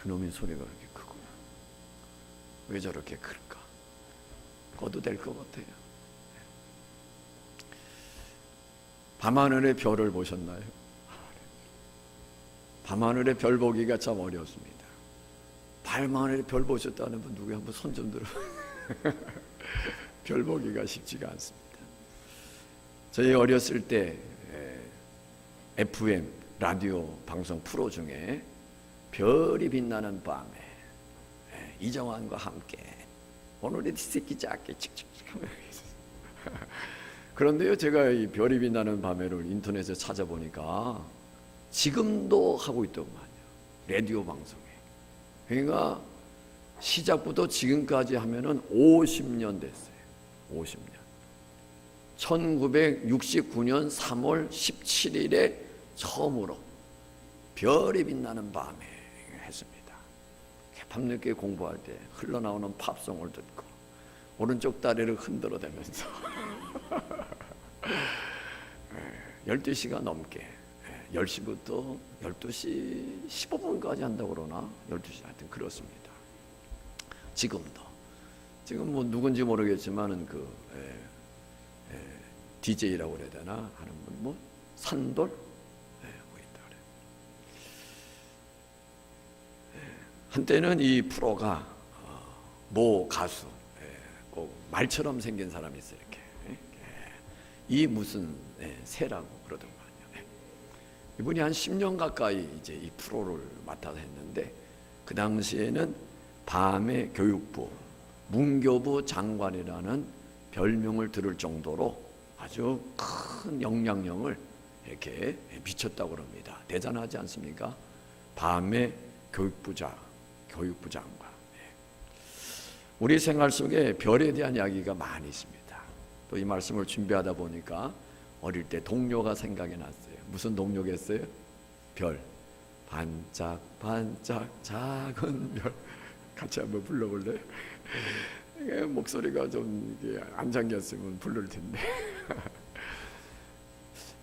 그놈의 소리가 그렇게 크구나. 왜 저렇게 클까? 꺼도 될 것 같아요. 밤하늘의 별을 보셨나요? 밤하늘의 별 보기가 참 어렵습니다. 밤하늘의 별 보셨다는 분 누구 한번 손 좀 들어. 별 보기가 쉽지가 않습니다. 저희 어렸을 때 FM 라디오 방송 프로 중에 별이 빛나는 밤에 이정환과 함께 오늘의 새끼 작게 칙칙칙 그런데요, 제가 이 별이 빛나는 밤에를 인터넷에 찾아보니까 지금도 하고 있더구만요. 라디오 방송에. 그러니까 시작부터 지금까지 하면은 50년 됐어요. 50년. 1969년 3월 17일에 처음으로 별이 빛나는 밤에 했습니다. 밤늦게 공부할 때 흘러나오는 팝송을 듣고 오른쪽 다리를 흔들어대면서 12시가 넘게 10시부터 12시 15분까지 한다고 그러나 12시 하여튼 그렇습니다. 지금도 지금 뭐 누군지 모르겠지만은 그 DJ라고 그래야 되나 하는 분 뭐 산돌 뭐 있다 그래. 한때는 이 프로가 모 가수 꼭 말처럼 생긴 사람이 있어요. 이렇게 이 무슨 새라고 그러더군요. 이분이 한 10년 가까이 이제 이 프로를 맡아서 했는데 그 당시에는 밤의 교육부 문교부 장관이라는 별명을 들을 정도로 아주 큰 영향력을 이렇게 미쳤다고 합니다. 대단하지 않습니까? 밤의 교육부 장관. 우리 생활 속에 별에 대한 이야기가 많이 있습니다. 또 이 말씀을 준비하다 보니까 어릴 때 동료가 생각이 났어요. 무슨 동료겠어요? 별. 반짝반짝 작은 별. 같이 한번 불러볼래요? 목소리가 좀 안 잠겼으면 부를 텐데.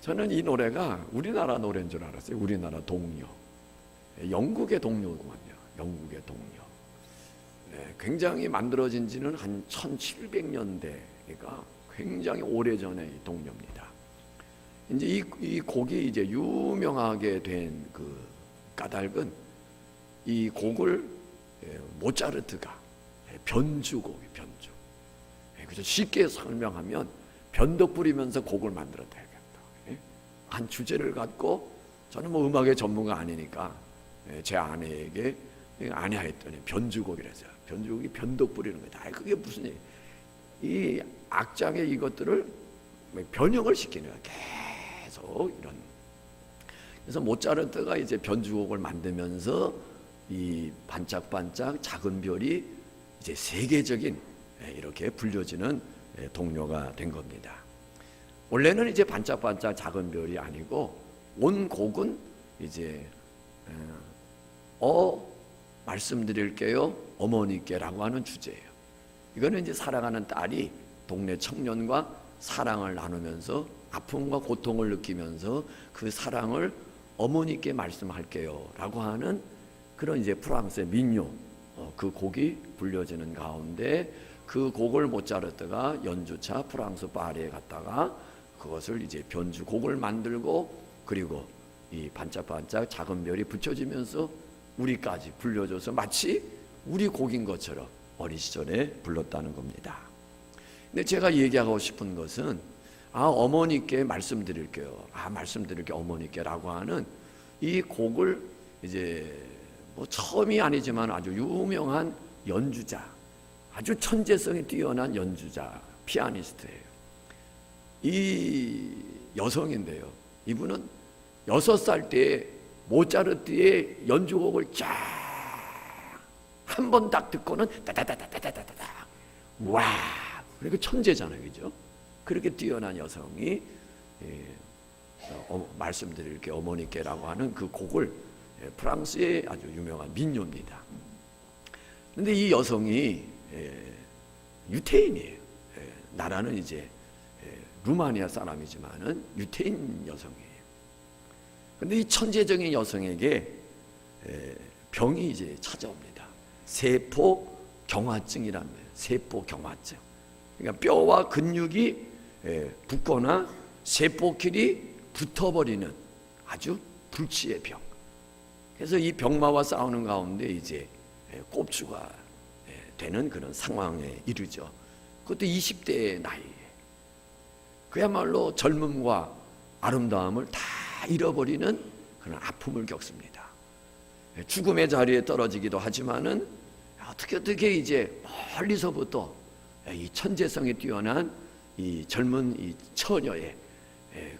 저는 이 노래가 우리나라 노래인 줄 알았어요. 우리나라 동요. 영국의 동요구만요. 영국의 동요. 굉장히 만들어진 지는 한 1700년대가 굉장히 오래전의 동요입니다. 이제 이 곡이 이제 유명하게 된 그 까닭은 이 곡을 모차르트가 변주곡이 변주. 그래서 쉽게 설명하면 변덕 부리면서 곡을 만들었다. 한 주제를 갖고 저는 뭐 음악의 전문가 아니니까 제 아내에게 아내야 했더니 변주곡이라서 변주곡이 변덕 부리는 거다. 그게 무슨 얘기? 이 악장의 이것들을 변형을 시키는 거야. 계속 이런. 그래서 모차르트가 이제 변주곡을 만들면서 이 반짝반짝 작은 별이 이제 세계적인 이렇게 불려지는 동요가 된 겁니다. 원래는 이제 반짝반짝 작은 별이 아니고 온 곡은 이제 말씀드릴게요 어머니께라고 하는 주제예요. 이거는 이제 사랑하는 딸이 동네 청년과 사랑을 나누면서 아픔과 고통을 느끼면서 그 사랑을 어머니께 말씀할게요라고 하는 그런 이제 프랑스의 민요 그 곡이 불려지는 가운데 그 곡을 모차르트가 연주차 프랑스 파리에 갔다가 그것을 이제 변주곡을 만들고 그리고 이 반짝반짝 작은 별이 붙여지면서 우리까지 불려줘서 마치 우리 곡인 것처럼 어린 시절에 불렀다는 겁니다. 근데 제가 얘기하고 싶은 것은 어머니께 말씀드릴게요. 말씀드릴게요 어머니께라고 하는 이 곡을 이제 뭐 처음이 아니지만 아주 유명한 연주자, 아주 천재성이 뛰어난 연주자, 피아니스트예요. 이 여성인데요. 이분은 6살 때 모차르트의 연주곡을 쫙 한 번 딱 듣고는 따다다다다다다다 와, 그러니까 천재잖아요, 그죠? 그렇게 뛰어난 여성이 말씀드릴게 어머니께라고 하는 그 곡을 프랑스의 아주 유명한 민요입니다. 그런데 이 여성이 유태인이에요. 나라는 이제 루마니아 사람이지만은 유태인 여성이에요. 그런데 이 천재적인 여성에게 병이 이제 찾아옵니다. 세포 경화증이라는 거예요. 세포 경화증. 그러니까 뼈와 근육이 붙거나 세포끼리 붙어버리는 아주 불치의 병. 그래서 이 병마와 싸우는 가운데 이제 꼽주가 되는 그런 상황에 이르죠. 그것도 20대의 나이에. 그야말로 젊음과 아름다움을 다 잃어버리는 그런 아픔을 겪습니다. 죽음의 자리에 떨어지기도 하지만은 어떻게 이제 멀리서부터 이 천재성이 뛰어난 이 젊은 이 처녀의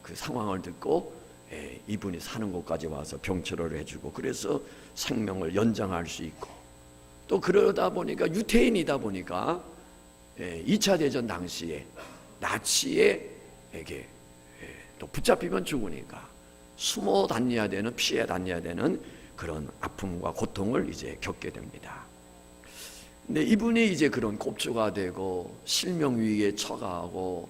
그 상황을 듣고 이분이 사는 곳까지 와서 병치료를 해주고 그래서 생명을 연장할 수 있고 또 그러다 보니까 유태인이다 보니까 2차 대전 당시에 나치에게 또 붙잡히면 죽으니까 숨어 다녀야 되는 피해 다녀야 되는 그런 아픔과 고통을 이제 겪게 됩니다. 근데 이분이 이제 그런 꼽주가 되고 실명 위기에 처가하고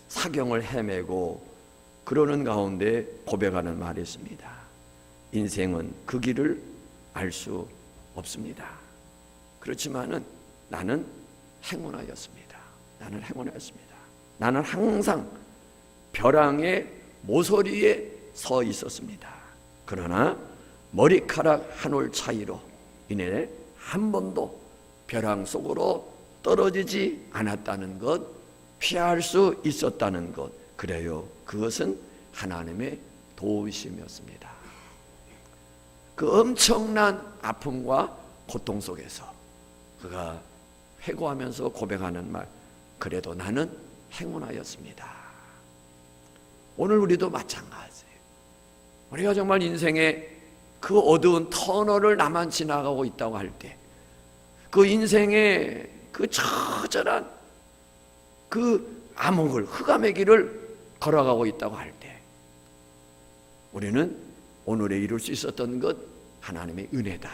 사경을 헤매고 그러는 가운데 고백하는 말이 있습니다. 인생은 그 길을 알 수 없습니다. 그렇지만은 나는 행운하였습니다. 나는 행운하였습니다. 나는 항상 벼랑의 모서리에 서 있었습니다. 그러나 머리카락 한 올 차이로 인해 한 번도 벼랑 속으로 떨어지지 않았다는 것, 피할 수 있었다는 것, 그래요. 그것은 하나님의 도우심이었습니다. 그 엄청난 아픔과 고통 속에서 그가 회고하면서 고백하는 말, 그래도 나는 행운하였습니다. 오늘 우리도 마찬가지예요. 우리가 정말 인생의 그 어두운 터널을 나만 지나가고 있다고 할 때, 그 인생의 그 처절한 그 암흑을, 흑암의 길을 걸어가고 있다고 할 때, 우리는 오늘에 이룰 수 있었던 것 하나님의 은혜다.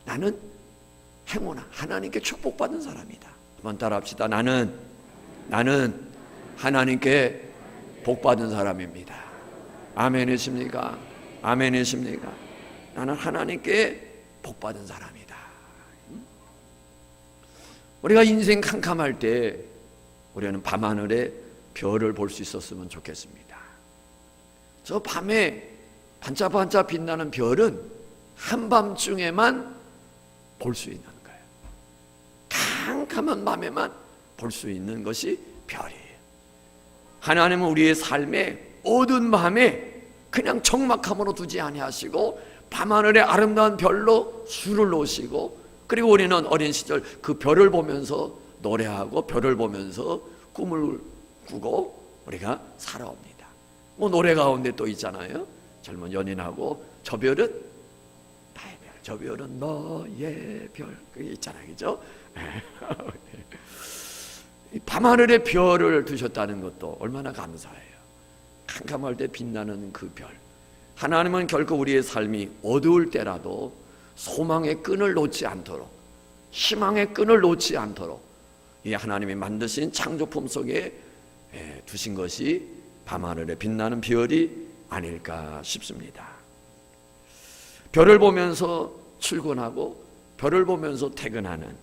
나는 행운아, 하나님께 축복받은 사람이다. 한번 따라합시다. 나는 하나님께 복받은 사람입니다. 아멘이십니까? 아멘이십니까? 나는 하나님께 복받은 사람이다. 우리가 인생 캄캄할 때 우리는 밤하늘에 별을 볼 수 있었으면 좋겠습니다. 저 밤에 반짝반짝 빛나는 별은 한밤중에만 볼 수 있는 거예요. 캄캄한 밤에만 볼 수 있는 것이 별이에요. 하나님은 우리의 삶에 어두운 밤에 그냥 적막함으로 두지 아니하시고 밤하늘에 아름다운 별로 수를 놓으시고, 그리고 우리는 어린 시절 그 별을 보면서 노래하고 별을 보면서 꿈을 꾸고 우리가 살아옵니다. 뭐 노래 가운데 또 있잖아요. 젊은 연인하고 저 별은 나의 별, 저 별은 너의 별, 그게 있잖아요, 그죠? 밤하늘에 별을 두셨다는 것도 얼마나 감사해요. 캄캄할 때 빛나는 그 별. 하나님은 결코 우리의 삶이 어두울 때라도 소망의 끈을 놓지 않도록, 희망의 끈을 놓지 않도록 이 하나님이 만드신 창조품 속에 두신 것이 밤하늘에 빛나는 별이 아닐까 싶습니다. 별을 보면서 출근하고 별을 보면서 퇴근하는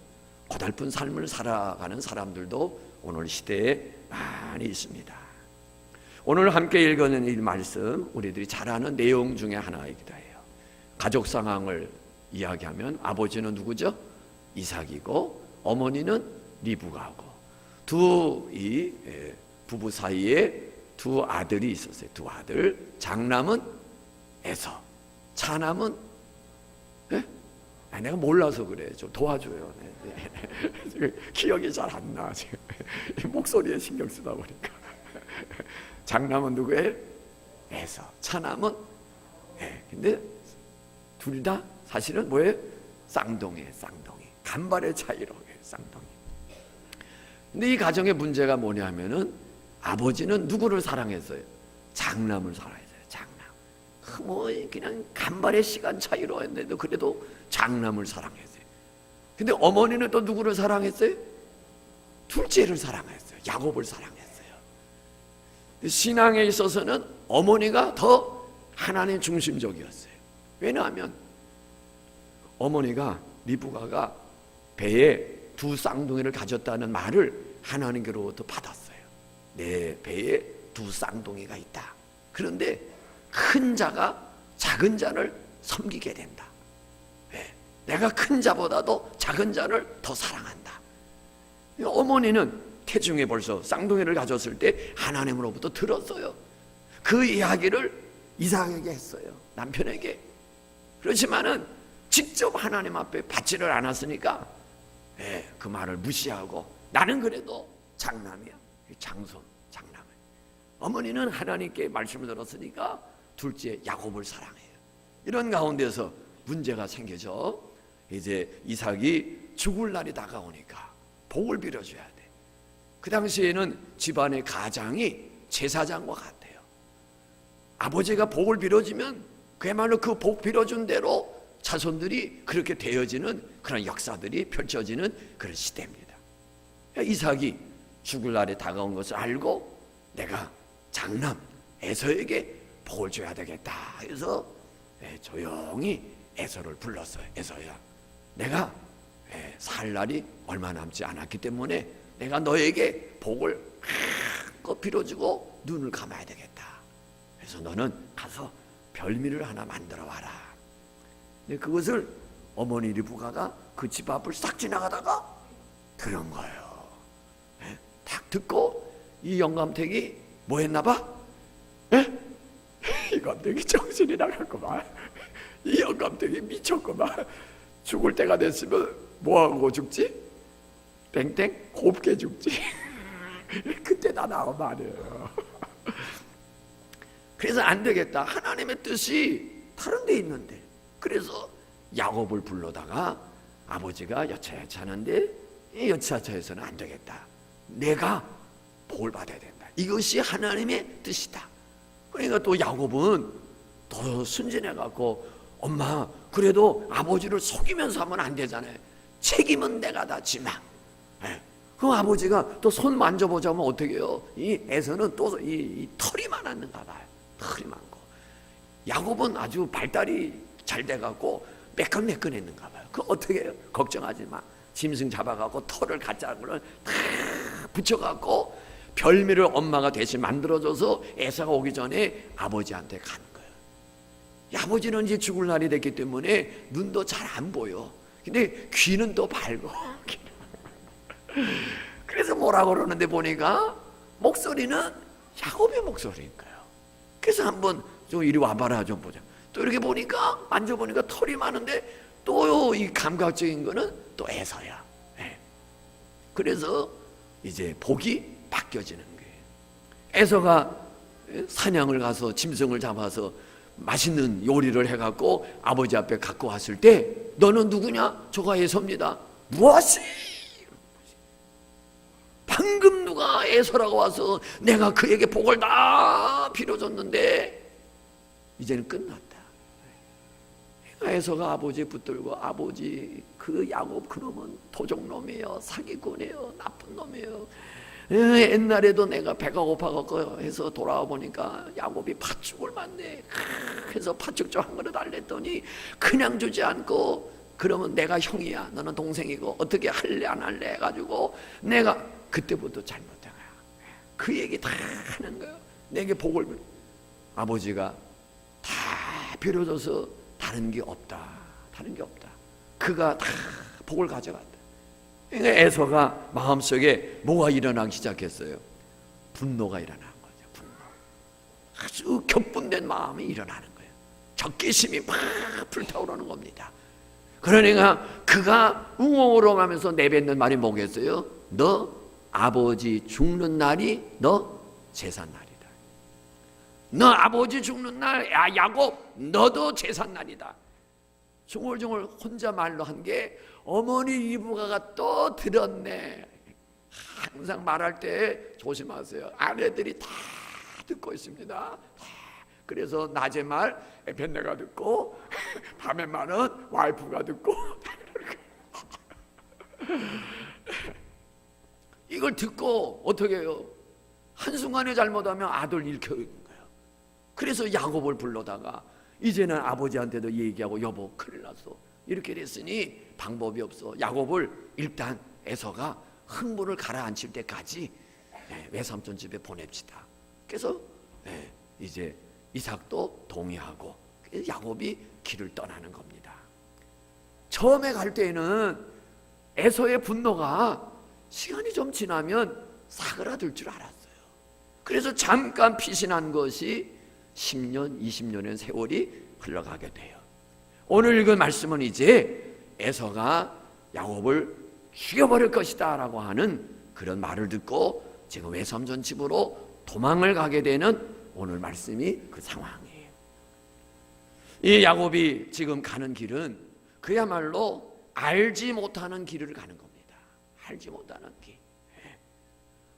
고달픈 삶을 살아가는 사람들도 오늘 시대에 많이 있습니다. 오늘 함께 읽은 이 말씀, 우리들이 잘 아는 내용 중에 하나이기도 해요. 가족 상황을 이야기하면 아버지는 누구죠? 이삭이고 어머니는 리브가고 두 이 부부 사이에 두 아들이 있었어요. 두 아들. 장남은 에서, 차남은 내가 몰라서 그래. 좀 도와줘요. 기억이 잘 안 나. 지금 목소리에 신경 쓰다 보니까. 장남은 누구예요? 에서. 차남은 근데 둘 다 사실은 뭐예요? 쌍둥이에요. 쌍둥이. 간발의 차이로 쌍둥이. 근데 이 가정의 문제가 뭐냐면은 아버지는 누구를 사랑했어요? 장남을 사랑했어요. 장남. 뭐 그냥 간발의 시간 차이로 했는데도 그래도 장남을 사랑했어요. 근데 어머니는 또 누구를 사랑했어요? 둘째를 사랑했어요. 야곱을 사랑했어요. 신앙에 있어서는 어머니가 더 하나님 중심적이었어요. 왜냐하면 어머니가 리브가가 배에 두 쌍둥이를 가졌다는 말을 하나님께로부터 받았어요. 내 배에 두 쌍둥이가 있다. 그런데 큰 자가 작은 자를 섬기게 된다. 내가 큰 자보다도 작은 자를 더 사랑한다. 어머니는 태중에 벌써 쌍둥이를 가졌을 때 하나님으로부터 들었어요. 그 이야기를 이삭에게 했어요. 남편에게. 그렇지만은 직접 하나님 앞에 받지를 않았으니까 그 말을 무시하고 나는 그래도 장남이야. 장손, 장남. 어머니는 하나님께 말씀을 들었으니까 둘째 야곱을 사랑해요. 이런 가운데서 문제가 생겨져. 이제 이삭이 죽을 날이 다가오니까 복을 빌어줘야 돼. 그 당시에는 집안의 가장이 제사장과 같아요. 아버지가 복을 빌어주면 그야말로 그 복 빌어준 대로 자손들이 그렇게 되어지는 그런 역사들이 펼쳐지는 그런 시대입니다. 이삭이 죽을 날이 다가온 것을 알고 내가 장남 에서에게 복을 줘야 되겠다 해서 조용히 에서를 불렀어요. 에서야, 내가 살 날이 얼마 남지 않았기 때문에 내가 너에게 복을 한껏 빌어주고 눈을 감아야 되겠다. 그래서 너는 가서 별미를 하나 만들어 와라. 그것을 어머니 리브가가 그 집 앞을 싹 지나가다가 들은 거예요. 딱 듣고 이 영감택이 뭐 했나 봐? 이 감택이 정신이 나갔구만. 이 영감택이 미쳤구만. 죽을 때가 됐으면 뭐하고 죽지? 땡땡 곱게 죽지. 그때 다 나온 말이에요. 그래서 안 되겠다. 하나님의 뜻이 다른 데 있는데. 그래서 야곱을 불러다가 아버지가 여차여차하는데 이 여차여차해서는 안 되겠다. 내가 복을 받아야 된다. 이것이 하나님의 뜻이다. 그러니까 또 야곱은 더 순진해갖고 엄마 그래도 아버지를 속이면서 하면 안 되잖아요. 책임은 내가 다 지마. 그 아버지가 또 손 만져보자면 어떻게 해요? 이 에서는 또 이 털이 많았는가 봐요. 털이 많고 야곱은 아주 발달이 잘 돼갖고 매끈매끈했는가 봐요. 그 어떻게 해요? 걱정하지 마. 짐승 잡아갖고 털을 가짜를 다 붙여갖고 별미를 엄마가 대신 만들어줘서 에서가 오기 전에 아버지한테 가는 거예요. 아버지는 이제 죽을 날이 됐기 때문에 눈도 잘 안 보여. 근데 귀는 또 밝고. 그래서 뭐라고 그러는데 보니까 목소리는 야곱의 목소리인 거예요. 그래서 한번 좀 이리 와봐라 좀 보자. 또 이렇게 보니까 만져보니까 털이 많은데 또 이 감각적인 거는 또 에서야. 그래서 이제 복이 바뀌어지는 거예요. 에서가 사냥을 가서 짐승을 잡아서 맛있는 요리를 해갖고 아버지 앞에 갖고 왔을 때 너는 누구냐? 저가 에서입니다. 무엇이? 방금 누가 에서라고 와서 내가 그에게 복을 다 빌어줬는데 이제는 끝났다. 에서가 아버지 붙들고 아버지 그 야곱 그놈은 도적놈이에요. 사기꾼이에요. 나쁜 놈이에요. 옛날에도 내가 배가 고파갖고 해서 돌아와 보니까 야곱이 팥죽을 만네. 그래서 팥죽 좀 한 그릇 달랬더니 그냥 주지 않고 그러면 내가 형이야. 너는 동생이고 어떻게 할래 안 할래 해가지고 내가 그때부터 잘못한 거야. 그 얘기 다 하는 거예요. 내게 복을 아버지가 다 빌어줘서 다른 게 없다. 다른 게 없다. 그가 다 복을 가져갔다. 그러니까 에서가 마음속에 뭐가 일어나기 시작했어요? 분노가 일어난 거죠. 분노. 아주 격분된 마음이 일어나는 거예요. 적개심이 막 불타오르는 겁니다. 그러니까 그가 웅엉으로 내뱉는 말이 뭐겠어요? 너 아버지 죽는 날이 너 제삿날이다. 너 아버지 죽는 날, 야 야곱 너도 제삿날이다. 중얼중얼 혼자 말로 한 게 어머니 리브가가 또 들었네. 항상 말할 때 조심하세요. 아내들이 다 듣고 있습니다. 그래서 낮에 말 에펜네가 듣고 밤에 말은 와이프가 듣고 이걸 듣고 어떻게 해요? 한순간에 잘못하면 아들 잃게 되는 거예요. 그래서 야곱을 불러다가 이제는 아버지한테도 얘기하고 여보 큰일 났어. 이렇게 됐으니 방법이 없어. 야곱을 일단 에서가 흥분을 가라앉힐 때까지 외삼촌 집에 보냅시다. 그래서 이제 이삭도 동의하고 야곱이 길을 떠나는 겁니다. 처음에 갈 때는 에서의 분노가 시간이 좀 지나면 사그라들 줄 알았어요. 그래서 잠깐 피신한 것이 10년, 20년의 세월이 흘러가게 돼요. 오늘 읽은 말씀은 이제 에서가 야곱을 죽여버릴 것이다 라고 하는 그런 말을 듣고 지금 외삼촌 집으로 도망을 가게 되는 오늘 말씀이 그 상황이에요. 이 야곱이 지금 가는 길은 그야말로 알지 못하는 길을 가는 겁니다. 알지 못하는 길.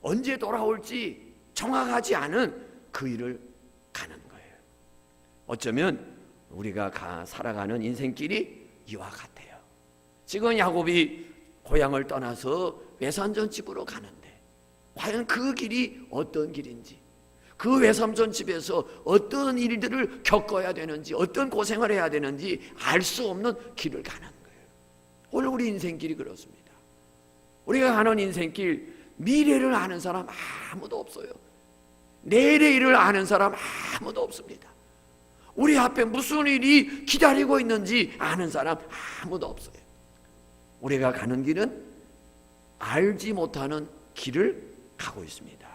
언제 돌아올지 정확하지 않은 그 일을 가는 거예요. 어쩌면 우리가 살아가는 인생길이 이와 같아요. 지금 야곱이 고향을 떠나서 외삼촌 집으로 가는데 과연 그 길이 어떤 길인지, 그 외삼촌 집에서 어떤 일들을 겪어야 되는지, 어떤 고생을 해야 되는지 알 수 없는 길을 가는 거예요. 오늘 우리 인생길이 그렇습니다. 우리가 가는 인생길, 미래를 아는 사람 아무도 없어요. 내일의 일을 아는 사람 아무도 없습니다. 우리 앞에 무슨 일이 기다리고 있는지 아는 사람 아무도 없어요. 우리가 가는 길은 알지 못하는 길을 가고 있습니다.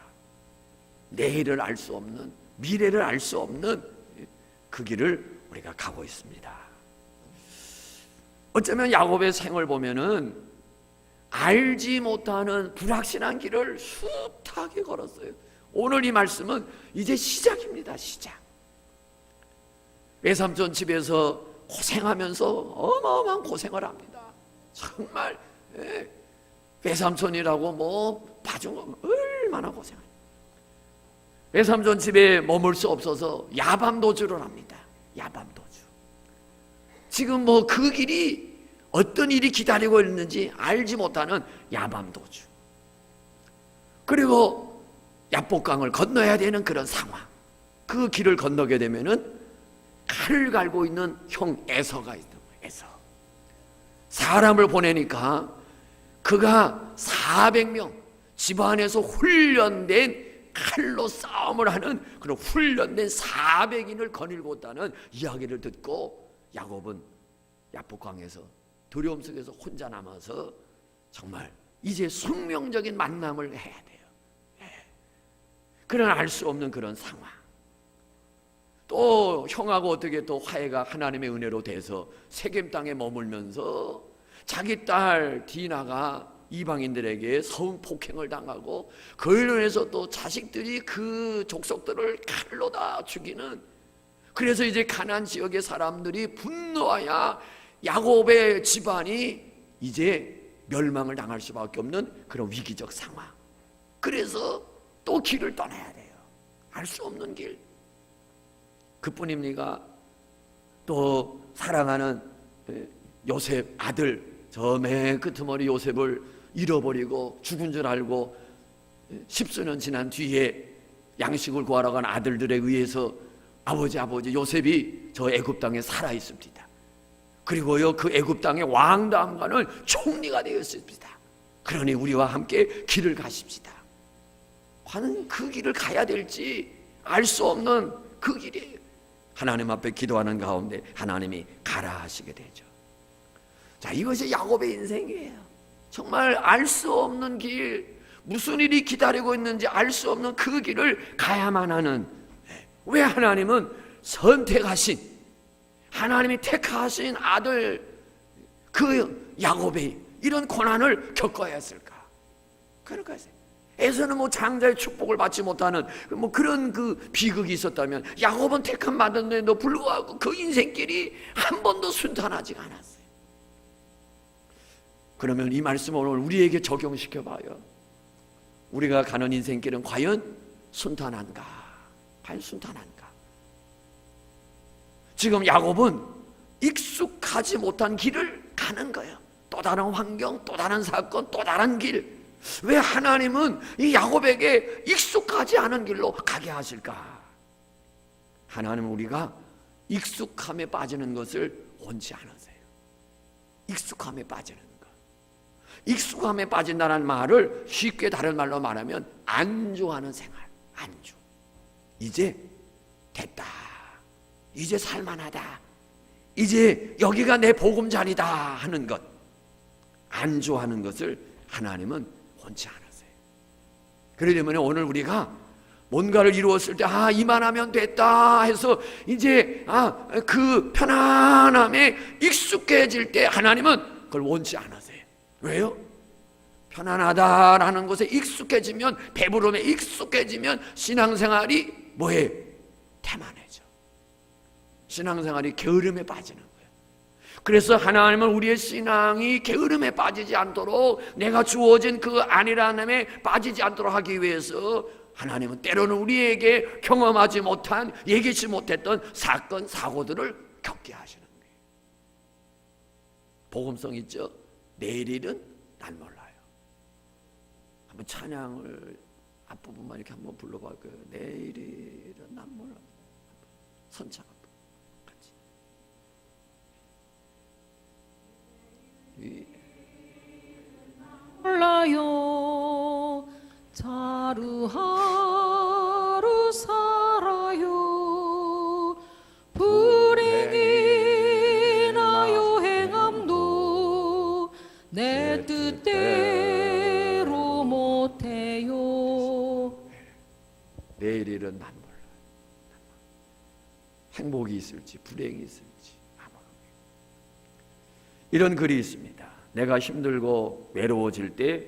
내일을 알 수 없는, 미래를 알 수 없는 그 길을 우리가 가고 있습니다. 어쩌면 야곱의 생을 보면은 알지 못하는 불확실한 길을 숱하게 걸었어요. 오늘 이 말씀은 이제 시작입니다. 시작. 외삼촌 집에서 고생하면서 어마어마한 고생을 합니다. 정말 외삼촌이라고 뭐 봐준 거 얼마나 고생해요. 외삼촌 집에 머물 수 없어서 야밤도주를 합니다. 야밤도주. 지금 뭐 그 길이 어떤 일이 기다리고 있는지 알지 못하는 야밤도주. 그리고 야복강을 건너야 되는 그런 상황. 그 길을 건너게 되면은 칼을 갈고 있는 형 에서가 있는 거예요. 에서. 사람을 보내니까 그가 400명 집안에서 훈련된 칼로 싸움을 하는 그런 훈련된 400인을 거닐고 있다는 이야기를 듣고 야곱은 야복강에서 두려움 속에서 혼자 남아서 정말 이제 숙명적인 만남을 해야 돼요. 그런 알 수 없는 그런 상황. 또 형하고 어떻게 또 화해가 하나님의 은혜로 돼서 세겜 땅에 머물면서 자기 딸 디나가 이방인들에게 성폭행을 당하고 그로 인해서 또 자식들이 그 족속들을 칼로 다 죽이는, 그래서 이제 가나안 지역의 사람들이 분노하여 야곱의 집안이 이제 멸망을 당할 수밖에 없는 그런 위기적 상황. 그래서 또 길을 떠나야 돼요. 알 수 없는 길. 그뿐입니까? 또 사랑하는 요셉 아들, 저 맨 끄트머리 요셉을 잃어버리고 죽은 줄 알고 10수년 지난 뒤에 양식을 구하러 간 아들들에 의해서 아버지 요셉이 저 애굽 땅에 살아 있습니다. 그리고요 그 애굽 땅의 왕 다음과는 총리가 되었습니다. 그러니 우리와 함께 길을 가십시다. 과연 그 길을 가야 될지 알 수 없는 그 길이에요. 하나님 앞에 기도하는 가운데 하나님이 가라 하시게 되죠. 자, 이것이 야곱의 인생이에요. 정말 알 수 없는 길, 무슨 일이 기다리고 있는지 알 수 없는 그 길을 가야만 하는, 왜 하나님은 선택하신, 하나님이 택하신 아들 그 야곱이 이런 고난을 겪어야 했을까? 그럴까 했어요. 에서는 뭐 장자의 축복을 받지 못하는 뭐 그런 그 비극이 있었다면 야곱은 택함 받았는데도 불구하고 그 인생길이 한 번도 순탄하지가 않았어요. 그러면 이 말씀을 오늘 우리에게 적용시켜 봐요. 우리가 가는 인생길은 과연 순탄한가? 과연 순탄한가? 지금 야곱은 익숙하지 못한 길을 가는 거예요. 또 다른 환경, 또 다른 사건, 또 다른 길. 왜 하나님은 이 야곱에게 익숙하지 않은 길로 가게 하실까? 하나님은 우리가 익숙함에 빠지는 것을 원치 않으세요. 익숙함에 빠지는 것. 익숙함에 빠진다는 말을 쉽게 다른 말로 말하면 안주하는 생활. 안주. 이제 됐다. 이제 살만하다. 이제 여기가 내 보금자리다 하는 것. 안주하는 것을 하나님은 원치 않으세요. 그렇기 때문에 오늘 우리가 뭔가를 이루었을 때 이만하면 됐다 해서 이제 그 편안함에 익숙해질 때 하나님은 그걸 원치 않으세요. 왜요? 편안하다라는 것에 익숙해지면, 배부름에 익숙해지면 신앙생활이 뭐예요? 태만해져. 신앙생활이 게으름에 빠지는 거예요. 그래서 하나님은 우리의 신앙이 게으름에 빠지지 않도록, 내가 주어진 그 안일함에 빠지지 않도록 하기 위해서 하나님은 때로는 우리에게 경험하지 못한, 예기치 못했던 사건, 사고들을 겪게 하시는 거예요. 복음성 있죠? 내일 일은 날 몰라요. 한번 찬양을 앞부분만 이렇게 한번 불러볼까요? 내일 일은 날 몰라요. 선창 같이. 몰라요. 하루하루 살아요. 불행이 나요. 행함도 내 뜻대로 못해요. 내일 일은 난 몰라요. 행복이 있을지 불행이 있을지 아무도. 이런 글이 있습니다. 내가 힘들고 외로워질 때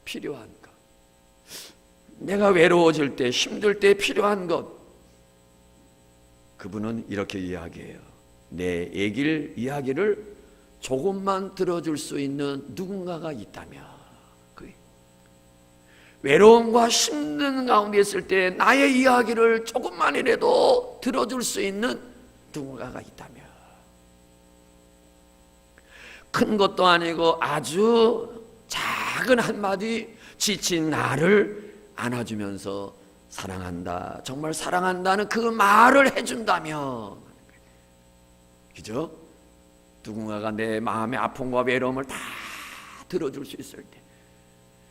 필요한 것. 내가 외로워질 때, 힘들 때 필요한 것. 그분은 이렇게 이야기해요. 내 이야기를 조금만 들어줄 수 있는 누군가가 있다면, 외로움과 힘든 가운데 있을 때 나의 이야기를 조금만이라도 들어줄 수 있는 누군가가 있다면, 큰 것도 아니고 아주 작은 한마디, 지친 나를 안아주면서 사랑한다, 정말 사랑한다는 그 말을 해준다면, 그죠? 누군가가 내 마음의 아픔과 외로움을 다 들어줄 수 있을 때,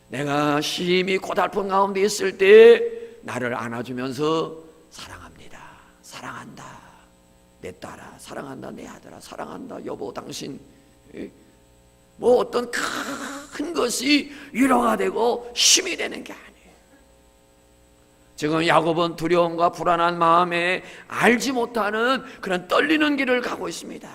내가 심히 고달픈 가운데 있을 때 나를 안아주면서 사랑합니다, 사랑한다, 내 딸아, 사랑한다, 내 아들아, 사랑한다, 여보, 당신, 뭐 어떤 큰 것이 위로가 되고 힘이 되는 게 아니에요. 지금 야곱은 두려움과 불안한 마음에 알지 못하는 그런 떨리는 길을 가고 있습니다.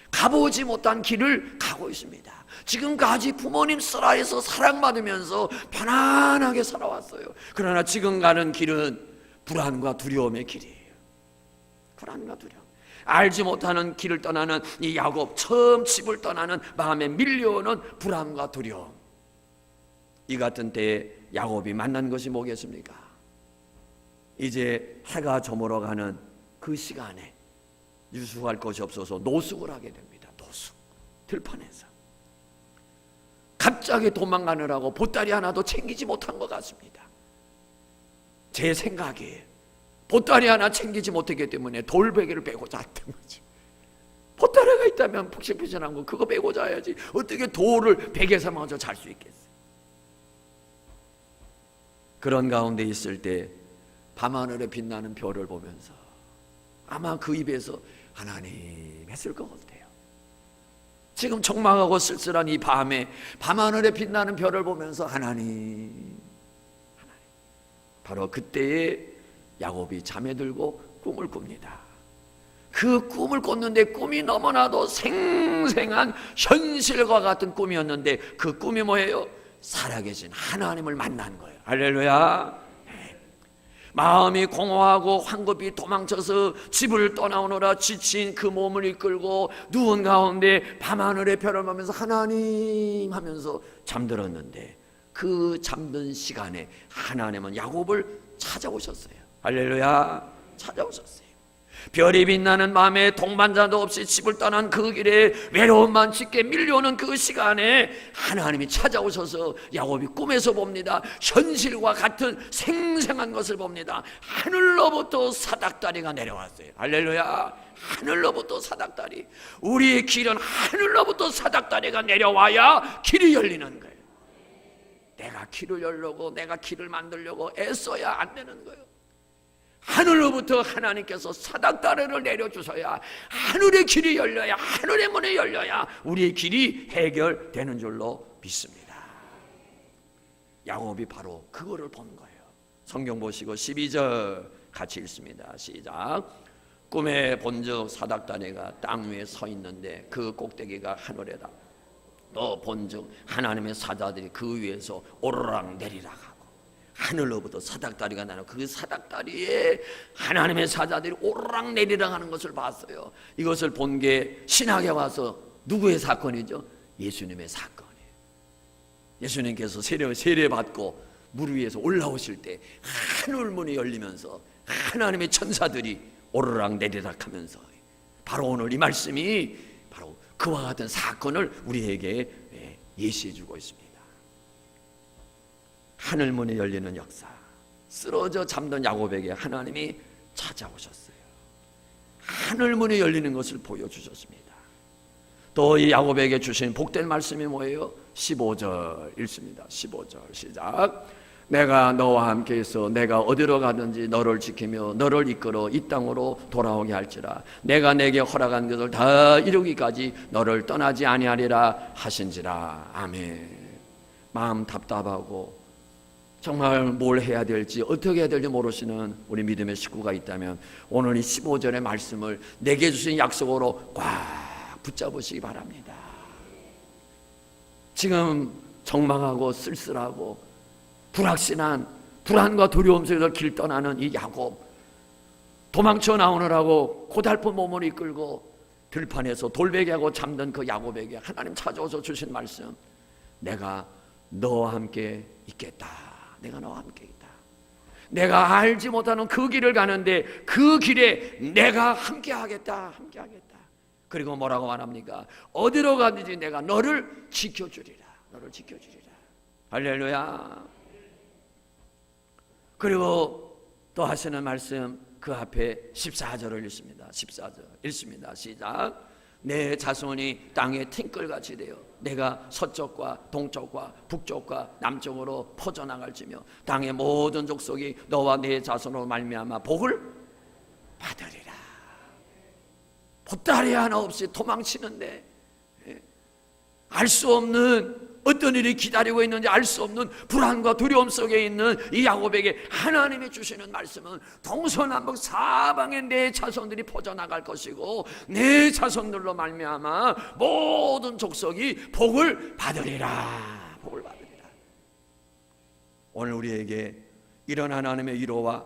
가보지 못한 길을 가고 있습니다. 지금까지 부모님 슬하에서 사랑받으면서 편안하게 살아왔어요. 그러나 지금 가는 길은 불안과 두려움의 길이에요. 불안과 두려움. 알지 못하는 길을 떠나는 이 야곱, 처음 집을 떠나는 마음에 밀려오는 불안과 두려움. 이 같은 때에 야곱이 만난 것이 뭐겠습니까? 이제 해가 저물어가는 그 시간에 유숙할 것이 없어서 노숙을 하게 됩니다. 노숙, 들판에서 갑자기 도망가느라고 보따리 하나도 챙기지 못한 것 같습니다. 제 생각에 보따리 하나 챙기지 못했기 때문에 돌베개를 베고 잤던 거지. 보따리가 있다면 푹신푹신한 거 그거 베고 자야지, 어떻게 돌을 베개 삼아서 잘 수 있겠어요? 그런 가운데 있을 때 밤하늘에 빛나는 별을 보면서 아마 그 입에서 하나님 했을 것 같아요. 지금 적막하고 쓸쓸한 이 밤에 밤하늘에 빛나는 별을 보면서 하나님. 바로 그때에 야곱이 잠에 들고 꿈을 꿉니다. 그 꿈을 꿨는데 꿈이 너무나도 생생한 현실과 같은 꿈이었는데 그 꿈이 뭐예요? 살아계신 하나님을 만난 거예요. 할렐루야. 마음이 공허하고 황급히 도망쳐서 집을 떠나오느라 지친 그 몸을 이끌고 누운 가운데 밤하늘의 별을 보면서 하나님 하면서 잠들었는데, 그 잠든 시간에 하나님은 야곱을 찾아오셨어요. 할렐루야. 찾아오셨어요. 별이 빛나는 밤에 동반자도 없이 집을 떠난 그 길에 외로움만 짙게 밀려오는 그 시간에 하나님이 찾아오셔서 야곱이 꿈에서 봅니다. 현실과 같은 생생한 것을 봅니다. 하늘로부터 사닥다리가 내려왔어요. 할렐루야. 하늘로부터 사닥다리, 우리의 길은 하늘로부터 사닥다리가 내려와야 길이 열리는 거예요. 내가 길을 열려고, 내가 길을 만들려고 애써야 안 되는 거예요. 하늘로부터 하나님께서 사닥다리를 내려주셔야 하늘의 길이 열려야, 하늘의 문이 열려야 우리의 길이 해결되는 줄로 믿습니다. 야곱이 바로 그거를 본 거예요. 성경 보시고 12절 같이 읽습니다. 시작. 꿈에 본즉 사닥다리가 땅 위에 서 있는데 그 꼭대기가 하늘에다. 또 본즉 하나님의 사자들이 그 위에서 오르락 내리락 하고, 하늘로부터 사닥다리가 나는 그 사닥다리에 하나님의 사자들이 오르락 내리락 하는 것을 봤어요. 이것을 본 게 신학에 와서 누구의 사건이죠? 예수님의 사건이에요. 예수님께서 세례 받고 물 위에서 올라오실 때 하늘 문이 열리면서 하나님의 천사들이 오르락 내리락 하면서, 바로 오늘 이 말씀이 바로 그와 같은 사건을 우리에게 예시해 주고 있습니다. 하늘 문이 열리는 역사, 쓰러져 잠든 야곱에게 하나님이 찾아오셨어요. 하늘 문이 열리는 것을 보여주셨습니다. 또 이 야곱에게 주신 복된 말씀이 뭐예요? 15절 읽습니다. 15절 시작. 내가 너와 함께 있어 내가 어디로 가든지 너를 지키며 너를 이끌어 이 땅으로 돌아오게 할지라. 내가 내게 허락한 것을 다 이루기까지 너를 떠나지 아니하리라 하신지라. 아멘. 마음 답답하고 정말 뭘 해야 될지, 어떻게 해야 될지 모르시는 우리 믿음의 식구가 있다면 오늘 이 15절의 말씀을 내게 주신 약속으로 꽉 붙잡으시기 바랍니다. 지금 적망하고 쓸쓸하고 불확신한 불안과 두려움 속에서 길 떠나는 이 야곱, 도망쳐 나오느라고 고달픈 몸을 이끌고 들판에서 돌베개하고 잠든 그 야곱에게 하나님 찾아오셔 주신 말씀, 내가 너와 함께 있겠다. 내가 너와 함께 있다. 내가 알지 못하는 그 길을 가는데 그 길에 내가 함께 하겠다. 함께 하겠다. 그리고 뭐라고 말합니까? 어디로 가든지 내가 너를 지켜주리라. 너를 지켜주리라. 할렐루야. 그리고 또 하시는 말씀, 그 앞에 14절을 읽습니다. 14절 읽습니다. 시작. 내 자손이 땅에 팅끌같이 되어 내가 서쪽과 동쪽과 북쪽과 남쪽으로 퍼져나갈지며 땅의 모든 족속이 너와 내 자손으로 말미암아 복을 받으리라. 보따리 하나 없이 도망치는데 알 수 없는 어떤 일이 기다리고 있는지 알 수 없는 불안과 두려움 속에 있는 이 야곱에게 하나님이 주시는 말씀은 동서남북 사방에 내 자손들이 퍼져나갈 것이고 내 자손들로 말미암아 모든 족속이 복을 받으리라. 복을 받으리라. 오늘 우리에게 이런 하나님의 위로와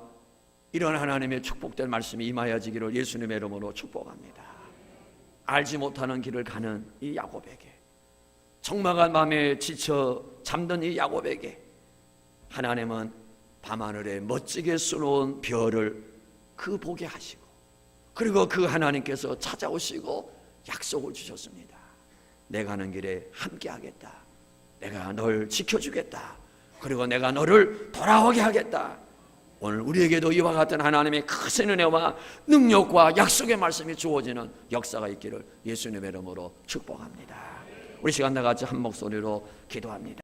이런 하나님의 축복된 말씀이 임하여지기를 예수님의 이름으로 축복합니다. 알지 못하는 길을 가는 이 야곱에게, 적막한 밤에 지쳐 잠든 이 야곱에게 하나님은 밤하늘에 멋지게 쏘놓은 별을 그 보게 하시고, 그리고 그 하나님께서 찾아오시고 약속을 주셨습니다. 내가 가는 길에 함께 하겠다. 내가 널 지켜주겠다. 그리고 내가 너를 돌아오게 하겠다. 오늘 우리에게도 이와 같은 하나님의 크신 은혜와 능력과 약속의 말씀이 주어지는 역사가 있기를 예수님의 이름으로 축복합니다. 우리 시간 다 같이 한 목소리로 기도합니다.